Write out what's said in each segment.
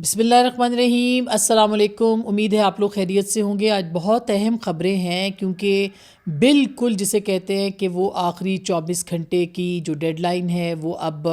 بسم اللہ الرحمن الرحیم، السلام علیکم۔ امید ہے آپ لوگ خیریت سے ہوں گے۔ آج بہت اہم خبریں ہیں کیونکہ بالکل جسے کہتے ہیں کہ وہ آخری 24 گھنٹے کی جو ڈیڈ لائن ہے وہ اب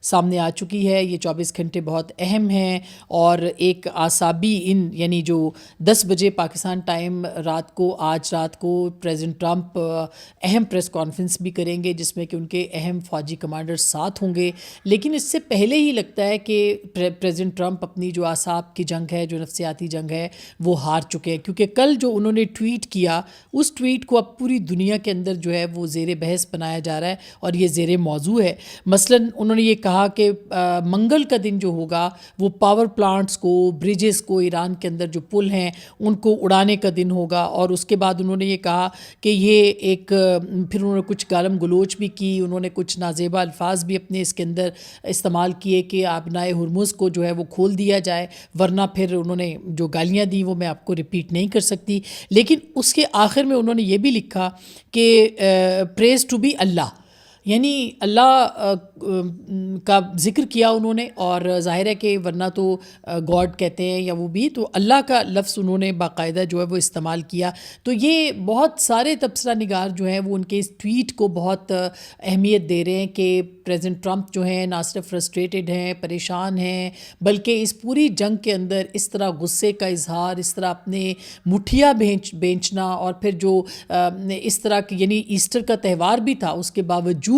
سامنے آ چکی ہے۔ یہ 24 گھنٹے بہت اہم ہیں اور ایک اعصابی یعنی جو 10 بجے پاکستان ٹائم آج رات کو پریزیڈنٹ ٹرمپ اہم پریس کانفرنس بھی کریں گے جس میں کہ ان کے اہم فوجی کمانڈر ساتھ ہوں گے، لیکن اس سے پہلے ہی لگتا ہے کہ پریزیڈنٹ ٹرمپ اپنی جو اعصاب کی جنگ ہے، جو نفسیاتی جنگ ہے، وہ ہار چکے ہیں، کیونکہ کل جو انہوں نے ٹویٹ کیا اس ٹویٹ کو اب پوری دنیا کے اندر جو ہے وہ زیر بحث بنایا جا رہا ہے اور یہ زیر موضوع ہے۔ مثلاً انہوں نے یہ کہا کہ منگل کا دن جو ہوگا وہ پاور پلانٹس کو، بریجز کو، ایران کے اندر جو پل ہیں ان کو اڑانے کا دن ہوگا، اور اس کے بعد انہوں نے یہ کہا کہ یہ پھر انہوں نے کچھ گالم گلوچ بھی کی، انہوں نے کچھ نازیبا الفاظ بھی اپنے اس کے اندر استعمال کیے کہ آبنائے ہرمز کو جو ہے وہ کھول دیا جائے، ورنہ پھر انہوں نے جو گالیاں دی وہ میں آپ کو ریپیٹ نہیں کر سکتی۔ لیکن اس کے آخر میں انہوں نے یہ بھی لکھا کہ پریز ٹو بی اللہ، یعنی اللہ کا ذکر کیا انہوں نے، اور ظاہر ہے کہ ورنہ تو گاڈ کہتے ہیں یا وہ بھی، تو اللہ کا لفظ انہوں نے باقاعدہ جو ہے وہ استعمال کیا۔ تو یہ بہت سارے تبصرہ نگار جو ہیں وہ ان کے اس ٹویٹ کو بہت اہمیت دے رہے ہیں کہ پریزیڈنٹ ٹرمپ جو ہیں نہ صرف فرسٹریٹڈ ہیں، پریشان ہیں، بلکہ اس پوری جنگ کے اندر اس طرح غصے کا اظہار، اس طرح اپنے مٹھیا بینچنا، اور پھر جو اس طرح یعنی ایسٹر کا تہوار بھی تھا اس کے باوجود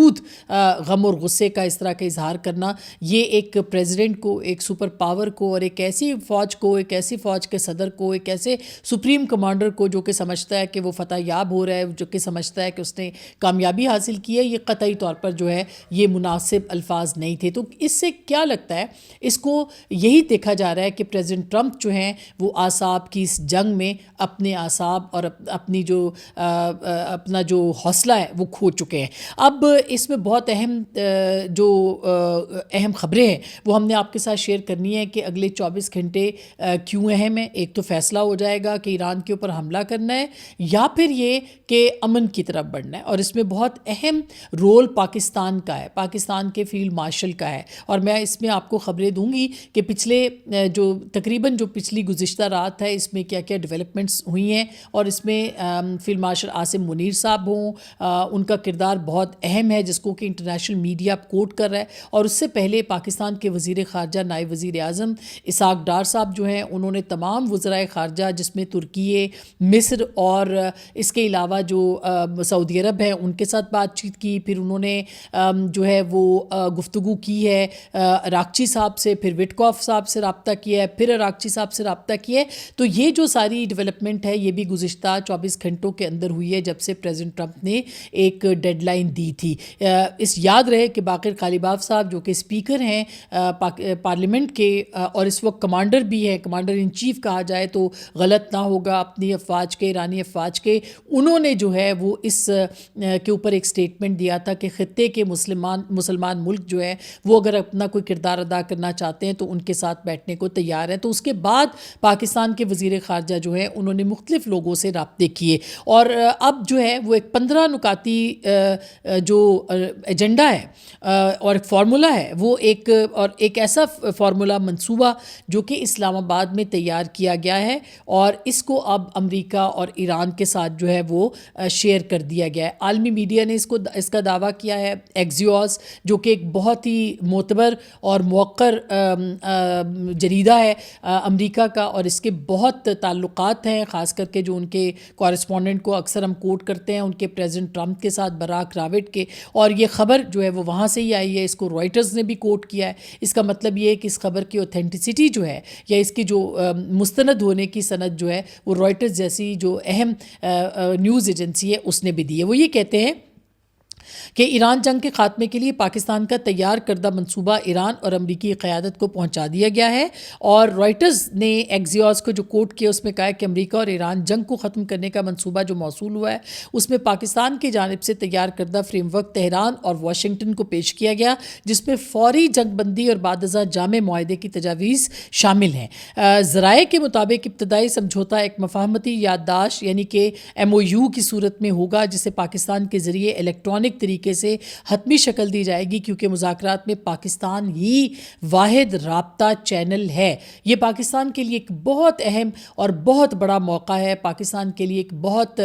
غم اور غصے کا اس طرح کا اظہار کرنا، یہ ایک پریزیڈنٹ کو، ایک سپر پاور کو، اور ایک ایسی فوج کو، ایک ایسی فوج کے صدر کو، ایک ایسے سپریم کمانڈر کو جو کہ سمجھتا ہے کہ وہ فتح یاب ہو رہا ہے، جو کہ سمجھتا ہے کہ اس نے کامیابی حاصل کی ہے، یہ قطعی طور پر جو ہے یہ مناسب الفاظ نہیں تھے۔ تو اس سے کیا لگتا ہے، اس کو یہی دیکھا جا رہا ہے کہ پریزیڈنٹ ٹرمپ جو ہیں وہ اعصاب کی اس جنگ میں اپنے اعصاب اور اپنی جو اپنا جو حوصلہ ہے وہ کھو چکے ہیں۔ اب اس میں بہت اہم خبریں ہیں وہ ہم نے آپ کے ساتھ شیئر کرنی ہے کہ اگلے 24 گھنٹے کیوں اہم ہیں۔ ایک تو فیصلہ ہو جائے گا کہ ایران کے اوپر حملہ کرنا ہے یا پھر یہ کہ امن کی طرف بڑھنا ہے، اور اس میں بہت اہم رول پاکستان کا ہے، پاکستان کے فیلڈ مارشل کا ہے، اور میں اس میں آپ کو خبریں دوں گی کہ پچھلی گزشتہ رات ہے اس میں کیا کیا ڈیولپمنٹس ہوئی ہیں، اور اس میں فیلڈ مارشل عاصم منیر صاحب ہوں، ان کا کردار بہت اہم ہے جس کو کہ انٹرنیشنل میڈیا کوٹ کر رہا ہے، اور اس سے پہلے پاکستان کے وزیر خارجہ نائب وزیر اعظم اسحاق ڈار صاحب جو ہیں انہوں نے تمام وزرائے خارجہ جس میں ترکی، مصر اور اس کے علاوہ جو سعودی عرب ہیں ان کے ساتھ بات چیت کی، پھر انہوں نے جو ہے وہ گفتگو کی ہے اراکچی صاحب سے، پھر وٹکوف صاحب سے رابطہ کیا ہے، پھر اراکچی صاحب سے رابطہ کیا ہے۔ تو یہ جو ساری ڈیولپمنٹ ہے یہ بھی گزشتہ 24 گھنٹوں کے اندر ہوئی ہے جب سے پریزیڈنٹ ٹرمپ نے ایک ڈیڈ لائن دی تھی۔ اس یاد رہے کہ باقر قالیباف صاحب جو کہ اسپیکر ہیں پارلیمنٹ کے اور اس وقت کمانڈر بھی ہیں، کمانڈر ان چیف کہا جائے تو غلط نہ ہوگا اپنی افواج کے، ایرانی افواج کے، انہوں نے جو ہے وہ اس کے اوپر ایک سٹیٹمنٹ دیا تھا کہ خطے کے مسلمان ملک جو ہے وہ اگر اپنا کوئی کردار ادا کرنا چاہتے ہیں تو ان کے ساتھ بیٹھنے کو تیار ہے۔ تو اس کے بعد پاکستان کے وزیر خارجہ جو ہیں انہوں نے مختلف لوگوں سے رابطے کیے، اور اب جو ہے وہ ایک 15 نکاتی جو ایجنڈا ہے اور ایک فارمولا ہے، وہ ایک ایسا فارمولا منصوبہ جو کہ اسلام آباد میں تیار کیا گیا ہے، اور اس کو اب امریکہ اور ایران کے ساتھ جو ہے وہ شیئر کر دیا گیا ہے۔ عالمی میڈیا نے اس کا دعویٰ کیا ہے، ایکزیوس جو کہ ایک بہت ہی معتبر اور موقر جریدہ ہے امریکہ کا، اور اس کے بہت تعلقات ہیں، خاص کر کے جو ان کے کورسپونڈنٹ کو اکثر ہم کوٹ کرتے ہیں ان کے پریزیڈنٹ ٹرمپ کے ساتھ براک راوٹ کے، اور یہ خبر جو ہے وہ وہاں سے ہی آئی ہے، اس کو رائٹرز نے بھی کوٹ کیا ہے۔ اس کا مطلب یہ ہے کہ اس خبر کی اوتھینٹسٹی جو ہے یا اس کی جو مستند ہونے کی سند جو ہے وہ رائٹرز جیسی جو اہم نیوز ایجنسی ہے اس نے بھی دی ہے۔ وہ یہ کہتے ہیں کہ ایران جنگ کے خاتمے کے لیے پاکستان کا تیار کردہ منصوبہ ایران اور امریکی قیادت کو پہنچا دیا گیا ہے، اور رائٹرز نے ایکزیوس کو جو کوٹ کیا اس میں کہا ہے کہ امریکہ اور ایران جنگ کو ختم کرنے کا منصوبہ جو موصول ہوا ہے اس میں پاکستان کی جانب سے تیار کردہ فریم ورک تہران اور واشنگٹن کو پیش کیا گیا، جس میں فوری جنگ بندی اور بعد ازاں جامع معاہدے کی تجاویز شامل ہیں۔ ذرائع کے مطابق ابتدائی سمجھوتہ ایک مفاہمتی یادداشت یعنی کہ MOU کی صورت میں ہوگا، جسے پاکستان کے ذریعے الیکٹرانک ڈپلومیٹک طریقے سے حتمی شکل دی جائے گی، کیونکہ مذاکرات میں پاکستان ہی واحد رابطہ چینل ہے۔ یہ پاکستان کے لیے ایک بہت اہم اور بہت بڑا موقع ہے، پاکستان کے لیے ایک بہت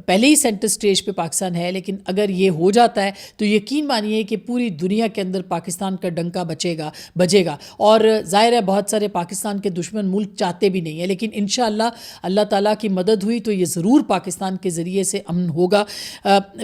پہلے ہی سینٹر سٹیج پہ پاکستان ہے، لیکن اگر یہ ہو جاتا ہے تو یقین مانیے کہ پوری دنیا کے اندر پاکستان کا ڈنکا بجے گا۔ اور ظاہر ہے بہت سارے پاکستان کے دشمن ملک چاہتے بھی نہیں ہیں، لیکن انشاءاللہ اللہ تعالیٰ کی مدد ہوئی تو یہ ضرور پاکستان کے ذریعے سے امن ہوگا۔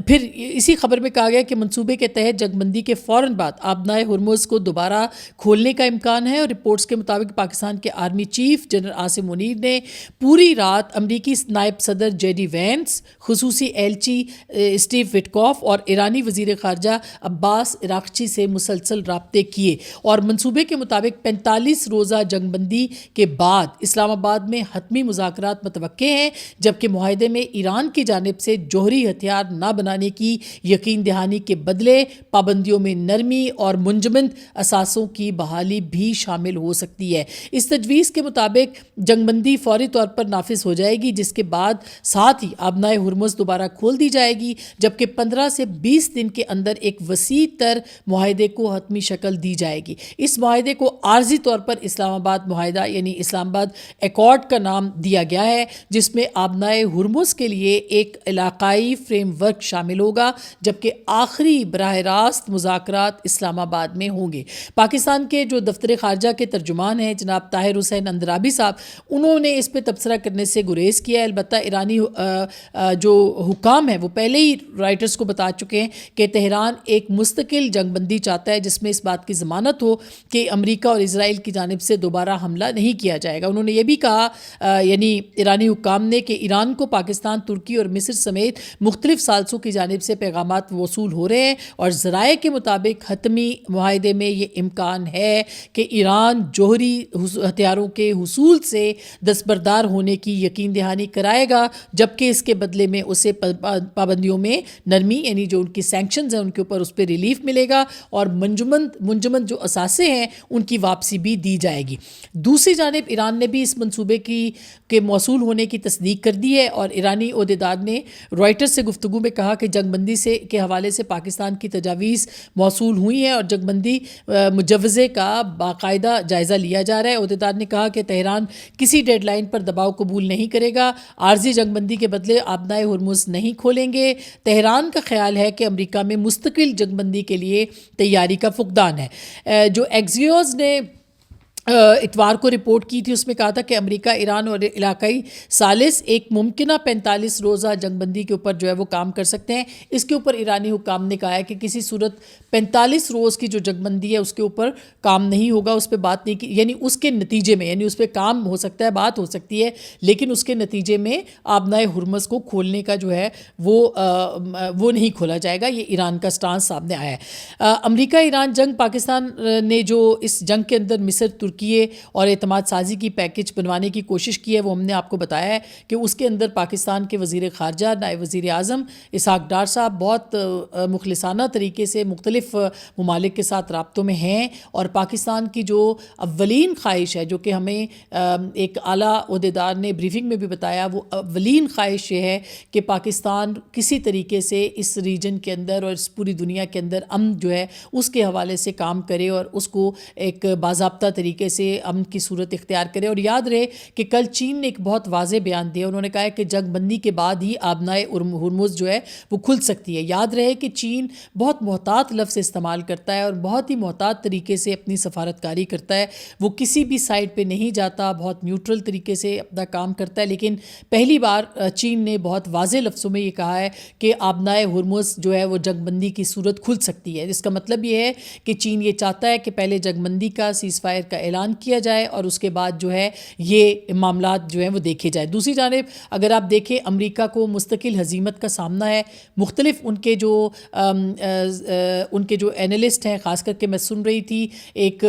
پھر اسی خبر میں کہا گیا کہ منصوبے کے تحت جنگ بندی کے فوراً بعد آبنائے ہرمز کو دوبارہ کھولنے کا امکان ہے، اور رپورٹس کے مطابق پاکستان کے army chief general Asim Munir نے پوری رات امریکی نائب صدر جے ڈی وینس، خصوصی ایلچی اسٹیو وٹکوف اور ایرانی وزیر خارجہ عباس عراقچی سے مسلسل رابطے کیے، اور منصوبے کے مطابق 45 روزہ جنگ بندی کے بعد اسلام آباد میں حتمی مذاکرات متوقع ہیں، جبکہ معاہدے میں ایران کی جانب سے جوہری ہتھیار نہ بنانے کی یقین دہانی کے بدلے پابندیوں میں نرمی اور منجمد اثاثوں کی بحالی بھی شامل ہو سکتی ہے۔ اس تجویز کے مطابق جنگ بندی فوری طور پر نافذ ہو جائے گی، جس کے بعد ساتھ ہی آبنائے ہرمز دوبارہ کھول دی جائے گی، جبکہ 15 سے 20 دن کے اندر ایک وسیع تر معاہدے کو حتمی شکل دی جائے گی۔ اس معاہدے کو عارضی طور پر اسلام آباد معاہدہ یعنی اسلام آباد ایکارڈ کا نام دیا گیا ہے، جس میں آبنائے ہرمز کے لیے ایک علاقائی فریم ورک شامل ہوگا، جبکہ آخری براہ راست مذاکرات اسلام آباد میں ہوں گے۔ پاکستان کے جو دفتر خارجہ کے ترجمان ہیں جناب طاہر حسین اندرابی صاحب، انہوں نے اس پہ تبصرہ کرنے سے گریز کیا ہے۔ البتہ ایرانی جو حکام ہیں وہ پہلے ہی رائٹرز کو بتا چکے ہیں کہ تہران ایک مستقل جنگ بندی چاہتا ہے، جس میں اس بات کی ضمانت ہو کہ امریکہ اور اسرائیل کی جانب سے دوبارہ حملہ نہیں کیا جائے گا۔ انہوں نے یہ بھی کہا یعنی ایرانی حکام نے کہ ایران کو پاکستان، ترکی اور مصر سمیت مختلف ثالثوں کی جانب سے پیغامات وصول ہو رہے ہیں، اور ذرائع کے مطابق حتمی معاہدے میں یہ امکان ہے کہ ایران جوہری ہتھیاروں کے حصول سے دستبردار ہونے کی یقین دہانی کرائے گا، جبکہ اس کے بدلے میں اسے پابندیوں میں نرمی یعنی جو ان کی سینکشنز ہیں ان کے اوپر اس پہ ریلیف ملے گا، اور منجمد جو اثاثے ہیں ان کی واپسی بھی دی جائے گی۔ دوسری جانب ایران نے بھی اس منصوبے کے موصول ہونے کی تصدیق کر دی ہے، اور ایرانی عہدیدار نے رائٹرز سے گفتگو میں کہا کہ جنگ بندی کے حوالے سے پاکستان کی تجاویز موصول ہوئی ہیں اور جنگ بندی مجوزے کا باقاعدہ جائزہ لیا جا رہا ہے۔ عہدیدار نے کہا کہ تہران کسی ڈیڈ لائن پر دباؤ قبول نہیں کرے گا، عارضی جنگ بندی کے بدلے آبنائے ہرمز نہیں کھولیں گے۔ تہران کا خیال ہے کہ امریکہ میں مستقل جنگ بندی کے لیے تیاری کا فقدان ہے۔ جو ایکزیوز نے اتوار کو رپورٹ کی تھی، اس میں کہا تھا کہ امریکہ، ایران اور علاقائی ثالث ایک ممکنہ 45 روزہ جنگ بندی کے اوپر جو ہے وہ کام کر سکتے ہیں۔ اس کے اوپر ایرانی حکام نے کہا ہے کہ کسی صورت 45 روز کی جو جنگ بندی ہے اس کے اوپر کام نہیں ہوگا، اس پہ بات نہیں کی، یعنی اس کے نتیجے میں، یعنی اس پہ کام ہو سکتا ہے، بات ہو سکتی ہے، لیکن اس کے نتیجے میں آبنائے ہرمز کو کھولنے کا جو ہے وہ نہیں کھولا جائے گا۔ یہ ایران کا سٹانس سامنے آیا ہے۔ امریکہ ایران جنگ، پاکستان نے جو اس جنگ کے اندر مصر، ترکی اور اعتماد سازی کی پیکج بنوانے کی کوشش کی ہے، وہ ہم نے آپ کو بتایا ہے کہ اس کے اندر پاکستان کے وزیر خارجہ نائب وزیر اعظم اسحاق ڈار صاحب بہت مخلصانہ طریقے سے مختلف ممالک کے ساتھ رابطوں میں ہیں، اور پاکستان کی جو اولین خواہش ہے، جو کہ ہمیں ایک اعلیٰ عہدیدار نے بریفنگ میں بھی بتایا، وہ اولین خواہش یہ ہے کہ پاکستان کسی طریقے سے اس ریجن کے اندر اور اس پوری دنیا کے اندر امن جو ہے اس کے حوالے سے کام کرے، اور اس کو ایک باضابطہ طریقے سے امن کی صورت اختیار کرے۔ اور یاد رہے کہ کل چین نے ایک بہت واضح بیان دیا، انہوں نے کہا ہے کہ جنگ بندی کے بعد ہی آبنائے ہرمز جو ہے وہ کھل سکتی ہے۔ یاد رہے کہ چین بہت محتاط لفظ استعمال کرتا ہے اور بہت ہی محتاط طریقے سے اپنی سفارتکاری کرتا ہے، وہ کسی بھی سائڈ پہ نہیں جاتا، بہت نیوٹرل طریقے سے اپنا کام کرتا ہے، لیکن پہلی بار چین نے بہت واضح لفظوں میں یہ کہا ہے کہ آبنائے ہرمز جو ہے وہ جنگ بندی کی صورت کھل سکتی ہے۔ جس کا مطلب یہ ہے کہ چین یہ چاہتا ہے کہ پہلے جنگ بندی کا سیز فائر کا اعلان کیا جائے اور اس کے بعد جو ہے یہ معاملات جو ہیں وہ دیکھے جائے۔ دوسری جانب اگر آپ دیکھیں امریکہ کو مستقل ہزیمت کا سامنا ہے، مختلف ان کے جو اینالسٹ ہیں، خاص کر کے میں سن رہی تھی ایک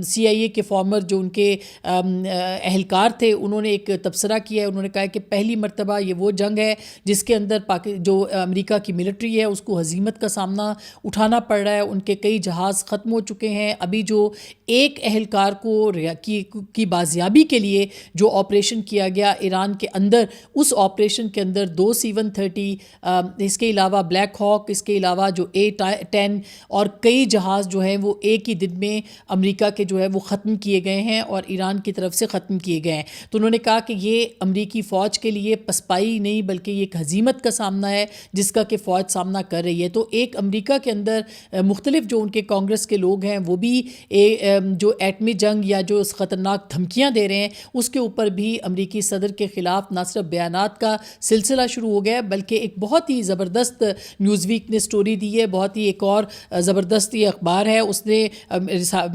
CIA کے فارمر جو ان کے اہلکار تھے، انہوں نے ایک تبصرہ کیا ہے، انہوں نے کہا کہ پہلی مرتبہ یہ وہ جنگ ہے جس کے اندر جو امریکہ کی ملٹری ہے اس کو ہزیمت کا سامنا اٹھانا پڑ رہا ہے، ان کے کئی جہاز ختم ہو چکے ہیں، ابھی جو ایک اہلکار کو کی بازیابی کے لیے جو آپریشن کیا گیا ایران کے اندر، اس آپریشن کے اندر 2 C-130، اس کے علاوہ بلیک ہاک، اس کے علاوہ جو A-10 اور کئی جہاز جو ہیں وہ ایک ہی دن میں امریکہ کے جو ہے وہ ختم کیے گئے ہیں اور ایران کی طرف سے ختم کیے گئے ہیں۔ تو انہوں نے کہا کہ یہ امریکی فوج کے لیے پسپائی نہیں بلکہ یہ ایک ہزیمت کا سامنا ہے جس کا کہ فوج سامنا کر رہی ہے۔ تو ایک امریکہ کے اندر مختلف جو ان کے کانگریس کے لوگ ہیں وہ بھی جو ایٹمی جنگ یا جو خطرناک دھمکیاں دے رہے ہیں اس کے اوپر بھی امریکی صدر کے خلاف نہ صرف بیانات کا سلسلہ شروع ہو گیا ہے بلکہ ایک بہت ہی زبردست نیوز ویک نے سٹوری دی ہے، بہت ہی ایک اور زبردست یہ اخبار ہے، اس نے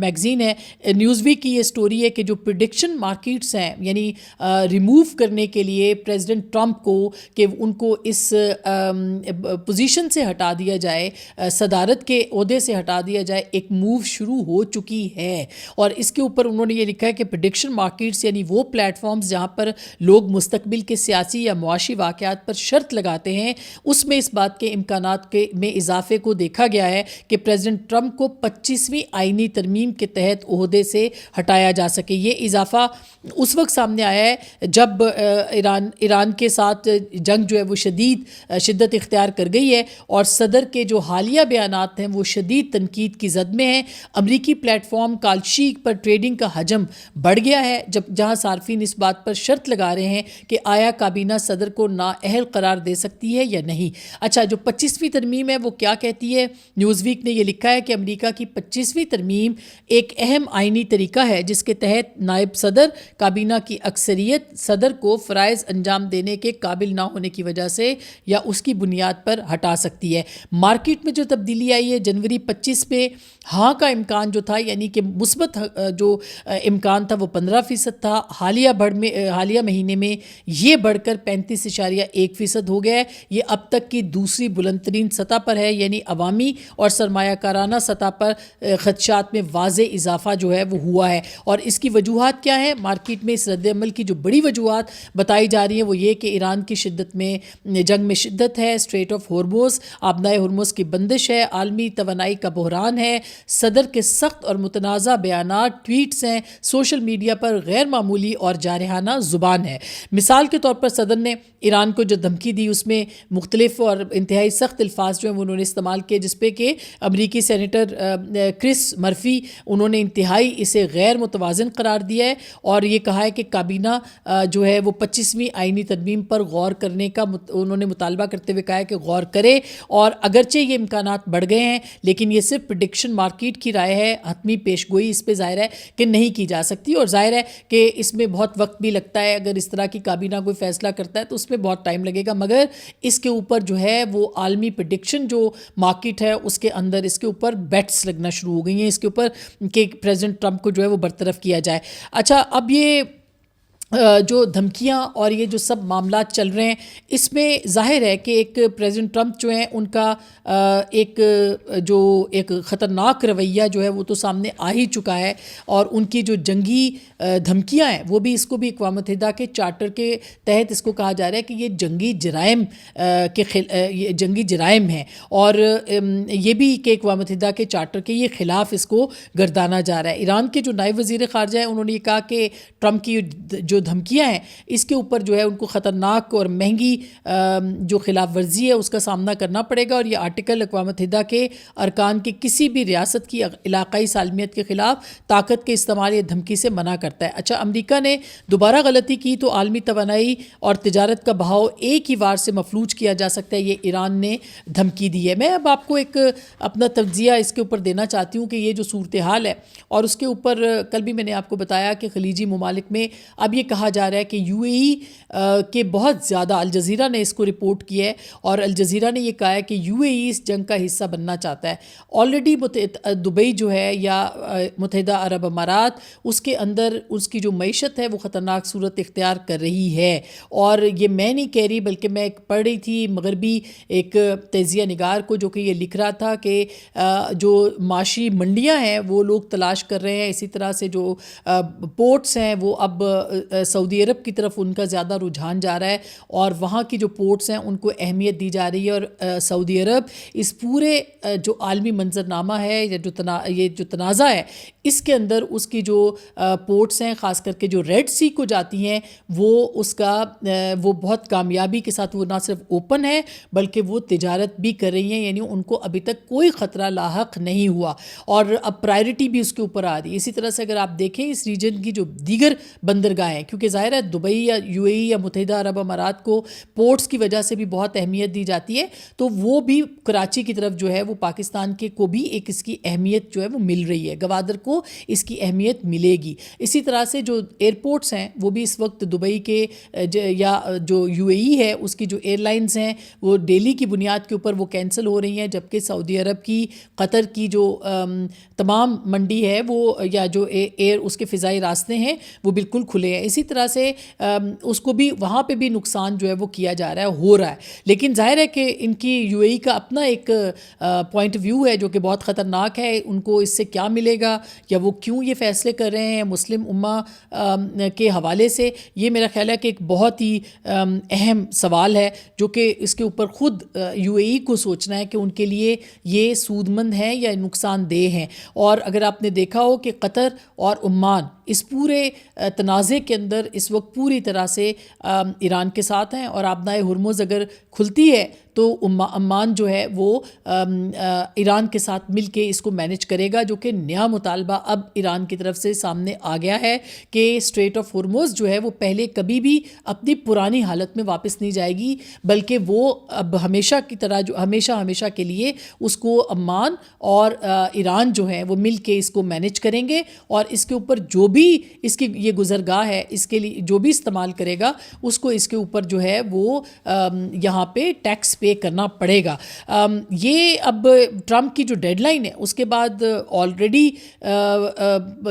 میگزین ہے نیوز ویک کی، یہ سٹوری ہے کہ جو پریڈکشن مارکیٹس ہیں یعنی ریموو کرنے کے لیے پریزیڈنٹ ٹرمپ کو کہ ان کو اس پوزیشن سے ہٹا دیا جائے، صدارت کے عہدے سے ہٹا دیا جائے، ایک موو شروع ہو چکی ہے۔ اور اس کے اوپر انہوں نے یہ لکھا ہے کہ پریڈکشن مارکیٹس یعنی وہ پلیٹ فارمز جہاں پر لوگ مستقبل کے سیاسی یا معاشی واقعات پر شرط لگاتے ہیں، اس میں اس بات کے امکانات میں اضافے کو دیکھا گیا ہے کہ پریزیڈنٹ ٹرمپ کو 25ویں آئینی ترمیم کے تحت عہدے سے ہٹایا جا سکے۔ یہ اضافہ اس وقت سامنے آیا ہے جب ایران کے ساتھ جنگ جو ہے وہ شدت اختیار کر گئی ہے اور صدر کے جو حالیہ بیانات ہیں وہ شدید تنقید کی زد میں ہیں۔ امریکی پلیٹ فارم کالشی پر ٹریڈنگ کا حجم بڑھ گیا ہے جہاں صارفین اس بات پر شرط لگا رہے ہیں کہ آیا کابینہ صدر کو نااہل قرار دے سکتی ہے یا نہیں۔ اچھا، جو 25ویں ترمیم ہے وہ کیا کہتی ہے؟ نیوز ویک نے یہ لکھا ہے کہ امریکہ کی 25ویں ترمیم ایک اہم آئینی طریقہ ہے جس کے تحت نائب صدر کابینہ کی اکثریت صدر کو فرائض انجام دینے کے قابل نہ ہونے کی وجہ سے یا اس کی بنیاد پر ہٹا سکتی ہے۔ مارکیٹ میں جو تبدیلی آئی ہے جنوری 25 میں ہاں کا امکان جو تھا یعنی کہ مثبت جو امکان تھا وہ 15% تھا، حالیہ مہینے میں یہ بڑھ کر 35.1% ہو گیا ہے۔ یہ اب تک کی دوسری بلند ترین سطح پر ہے، یعنی عوامی اور سرمایہ کارانہ سطح پر خدشات میں واضح اضافہ جو ہے وہ ہوا ہے۔ اور اس کی وجوہات کیا ہیں؟ مارکیٹ میں اس رد عمل کی جو بڑی وجوہات بتائی جا رہی ہیں وہ یہ کہ ایران کی جنگ میں شدت ہے، اسٹریٹ آف ہرمز، آبنائے ہرمز کی بندش ہے، عالمی توانائی کا بحران ہے، صدر کے سخت اور متنازع بیانات، ٹویٹس ہیں، سوشل میڈیا پر غیر معمولی اور جارحانہ زبان ہے۔ مثال کے طور پر صدر نے ایران کو جو دھمکی دی اس میں مختلف اور انتہائی سخت الفاظ جو ہیں وہ انہوں نے استعمال کیے، جس پہ کہ امریکی سینیٹر کرس مرفی انہوں نے انتہائی اسے غیر متوازن قرار دیا ہے اور یہ کہا ہے کہ کابینہ جو ہے وہ 25ویں آئینی ترمیم پر غور کرنے کا انہوں نے مطالبہ کرتے ہوئے کہا ہے کہ غور کرے، اور اگرچہ یہ امکانات بڑھ گئے ہیں لیکن یہ صرف پریڈکشن مارکیٹ کی رائے ہے، حتمی پیش گوئی اس پہ ظاہر ہے کہ نہیں کی جا سکتی، اور ظاہر ہے کہ اس میں بہت وقت بھی لگتا ہے۔ اگر اس طرح کی کابینہ کوئی فیصلہ کرتا ہے تو اس میں بہت ٹائم لگے گا، مگر اس کے اوپر جو ہے وہ عالمی پریڈکشن جو مارکیٹ ہے اس کے اندر اس کے اوپر بیٹس لگنا شروع ہو گئی ہیں اس کے اوپر کہ پریزیڈنٹ ٹرمپ کو جو ہے وہ برطرف کیا جائے۔ اچھا، اب یہ جو دھمکیاں اور یہ جو سب معاملات چل رہے ہیں اس میں ظاہر ہے کہ ایک پریزیڈنٹ ٹرمپ جو ہیں ان کا ایک خطرناک رویہ جو ہے وہ تو سامنے آ ہی چکا ہے، اور ان کی جو جنگی دھمکیاں ہیں وہ بھی اس کو بھی اقوام متحدہ کے چارٹر کے تحت اس کو کہا جا رہا ہے کہ یہ جنگی جرائم ہیں، اور یہ بھی کہ اقوام متحدہ کے چارٹر کے یہ خلاف اس کو گردانا جا رہا ہے۔ ایران کے جو نائب وزیر خارجہ ہیں انہوں نے یہ کہا کہ ٹرمپ کی جو دھمکیاں ہیں اس کے اوپر جو ہے ان کو خطرناک اور مہنگی جو خلاف ورزی ہے اس کا سامنا کرنا پڑے گا، اور یہ آرٹیکل اقوام متحدہ کے ارکان کی کسی بھی ریاست کی علاقائی سالمیت کے خلاف طاقت کے استعمال یا دھمکی سے منع کرتا ہے۔ اچھا، امریکہ نے دوبارہ غلطی کی تو عالمی توانائی اور تجارت کا بہاؤ ایک ہی وار سے مفلوج کیا جا سکتا ہے، یہ ایران نے دھمکی دی ہے۔ میں اب آپ کو ایک اپنا تجزیہ اس کے اوپر دینا چاہتی ہوں کہ یہ جو صورتحال ہے، اور اس کے اوپر کل بھی میں نے آپ کو بتایا کہ خلیجی ممالک میں اب یہ کہا جا رہا ہے کہ یو اے ای کے بہت زیادہ، الجزیرہ نے اس کو رپورٹ کیا ہے اور الجزیرہ نے یہ کہا ہے کہ یو اے ای اس جنگ کا حصہ بننا چاہتا ہے۔ آلریڈی دبئی جو ہے یا متحدہ عرب امارات، اس کے اندر اس کی جو معیشت ہے وہ خطرناک صورت اختیار کر رہی ہے، اور یہ میں نہیں کہہ رہی بلکہ میں پڑھ رہی تھی مغربی ایک تجزیہ نگار کو جو کہ یہ لکھ رہا تھا کہ جو معاشی منڈیاں ہیں وہ لوگ تلاش کر رہے ہیں، اسی طرح سے جو پورٹس ہیں وہ اب سعودی عرب کی طرف ان کا زیادہ رجحان جا رہا ہے اور وہاں کی جو پورٹس ہیں ان کو اہمیت دی جا رہی ہے، اور سعودی عرب اس پورے جو عالمی منظرنامہ ہے یا یہ جو تنازع ہے اس کے اندر اس کی جو پورٹس ہیں، خاص کر کے جو ریڈ سی کو جاتی ہیں، وہ بہت کامیابی کے ساتھ وہ نہ صرف اوپن ہے بلکہ وہ تجارت بھی کر رہی ہیں، یعنی ان کو ابھی تک کوئی خطرہ لاحق نہیں ہوا اور اب پرائرٹی بھی اس کے اوپر آ رہی ہے۔ اسی طرح سے اگر آپ دیکھیں اس ریجن کی جو دیگر بندرگاہیں ہیں، کیونکہ ظاہر ہے دبئی یا یو اے ای یا متحدہ عرب امارات کو پورٹس کی وجہ سے بھی بہت اہمیت دی جاتی ہے، تو وہ بھی کراچی کی طرف جو ہے وہ پاکستان کے کو بھی ایک اس کی اہمیت جو ہے وہ مل رہی ہے، گوادر کو اس کی اہمیت ملے گی۔ اسی طرح سے جو ایئرپورٹس ہیں وہ بھی اس وقت دبئی کے یا جو یو اے ای ہے اس کی جو ایئر لائنز ہیں وہ ڈیلی کی بنیاد کے اوپر وہ کینسل ہو رہی ہیں، جبکہ سعودی عرب کی، قطر کی جو تمام منڈی ہے وہ یا جو ایئر اس کے فضائی راستے ہیں وہ بالکل کھلے ہیں۔ اسی طرح سے اس کو بھی وہاں پہ بھی نقصان جو ہے وہ کیا جا رہا ہے، ہو رہا ہے، لیکن ظاہر ہے کہ ان کی یو اے ای کا اپنا ایک پوائنٹ ویو ہے جو کہ بہت خطرناک ہے۔ ان کو اس سے کیا ملے گا یا وہ کیوں یہ فیصلے کر رہے ہیں مسلم امہ کے حوالے سے، یہ میرا خیال ہے کہ ایک بہت ہی اہم سوال ہے جو کہ اس کے اوپر خود یو اے ای کو سوچنا ہے کہ ان کے لیے یہ سود مند ہے یا نقصان دہ ہیں۔ اور اگر آپ نے دیکھا ہو کہ قطر اور عمان اس پورے تنازع کے اندر اس وقت پوری طرح سے ایران کے ساتھ ہیں، اور آبنائے ہرمز اگر کھلتی ہے تو عمان جو ہے وہ ایران کے ساتھ مل کے اس کو مینج کرے گا، جو کہ نیا مطالبہ اب ایران کی طرف سے سامنے آ گیا ہے کہ اسٹریٹ آف ہرمز جو ہے وہ پہلے کبھی بھی اپنی پرانی حالت میں واپس نہیں جائے گی، بلکہ وہ اب ہمیشہ کی طرح جو ہمیشہ کے لیے اس کو عمان اور ایران جو ہے وہ مل کے اس کو مینج کریں گے، اور اس کے اوپر جو بھی اس کی یہ گزرگاہ ہے اس کے لیے جو بھی استعمال کرے گا اس کو اس کے اوپر جو ہے وہ یہاں پہ ٹیکس پے کرنا پڑے گا۔ یہ اب ٹرمپ کی جو ڈیڈ لائن ہے اس کے بعد آلریڈی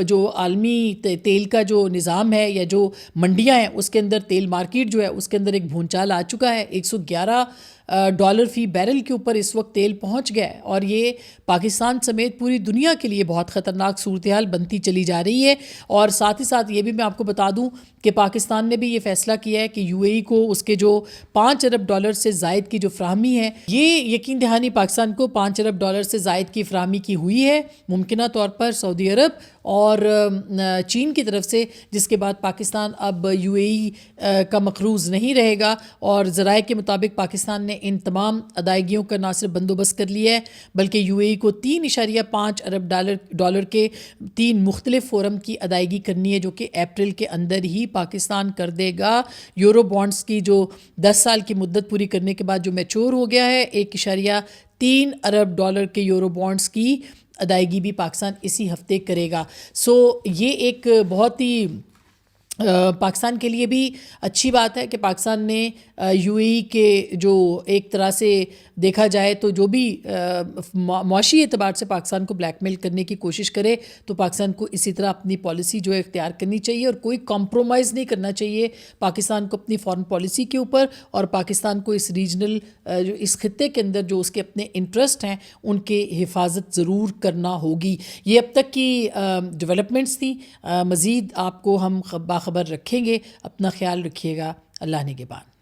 جو عالمی تیل کا جو نظام ہے یا جو منڈیاں ہیں اس کے اندر تیل مارکیٹ جو ہے اس کے اندر ایک بھونچال آ چکا ہے۔ $111 فی بیرل کے اوپر اس وقت تیل پہنچ گیا ہے، اور یہ پاکستان سمیت پوری دنیا کے لیے بہت خطرناک صورتحال بنتی چلی جا رہی ہے۔ اور ساتھ ہی ساتھ یہ بھی میں آپ کو بتا دوں کہ پاکستان نے بھی یہ فیصلہ کیا ہے کہ یو اے ای کو اس کے جو $5 ارب سے زائد کی جو فراہمی ہے، یہ یقین دہانی پاکستان کو $5 ارب سے زائد کی فراہمی کی ہوئی ہے، ممکنہ طور پر سعودی عرب اور چین کی طرف سے، جس کے بعد پاکستان اب یو اے ای کا مقروض نہیں رہے گا۔ اور ذرائع کے مطابق پاکستان نے ان تمام ادائیگیوں کا نہ صرف بندوبست کر لیا ہے بلکہ یو اے ای کو $3.5 ارب کے 3 مختلف فورم کی ادائیگی کرنی ہے، جو کہ اپریل کے اندر ہی پاکستان کر دے گا۔ یورو بانڈز کی جو 10 سال کی مدت پوری کرنے کے بعد جو میچور ہو گیا ہے، $1.3 ارب کے یورو بانڈز کی ادائیگی بھی پاکستان اسی ہفتے کرے گا۔ یہ ایک بہت ہی پاکستان کے لیے بھی اچھی بات ہے کہ پاکستان نے یو اے ای کے جو ایک طرح سے دیکھا جائے تو جو بھی معاشی اعتبار سے پاکستان کو بلیک میل کرنے کی کوشش کرے، تو پاکستان کو اسی طرح اپنی پالیسی جو ہے اختیار کرنی چاہیے اور کوئی کمپرومائز نہیں کرنا چاہیے پاکستان کو اپنی فارن پالیسی کے اوپر، اور پاکستان کو اس ریجنل اس خطے کے اندر جو اس کے اپنے انٹرسٹ ہیں ان کے حفاظت ضرور کرنا ہوگی۔ یہ اب تک کی ڈیولپمنٹس تھیں، مزید آپ کو ہم باخبر رکھیں گے۔ اپنا خیال رکھیے گا، اللہ نگہبان۔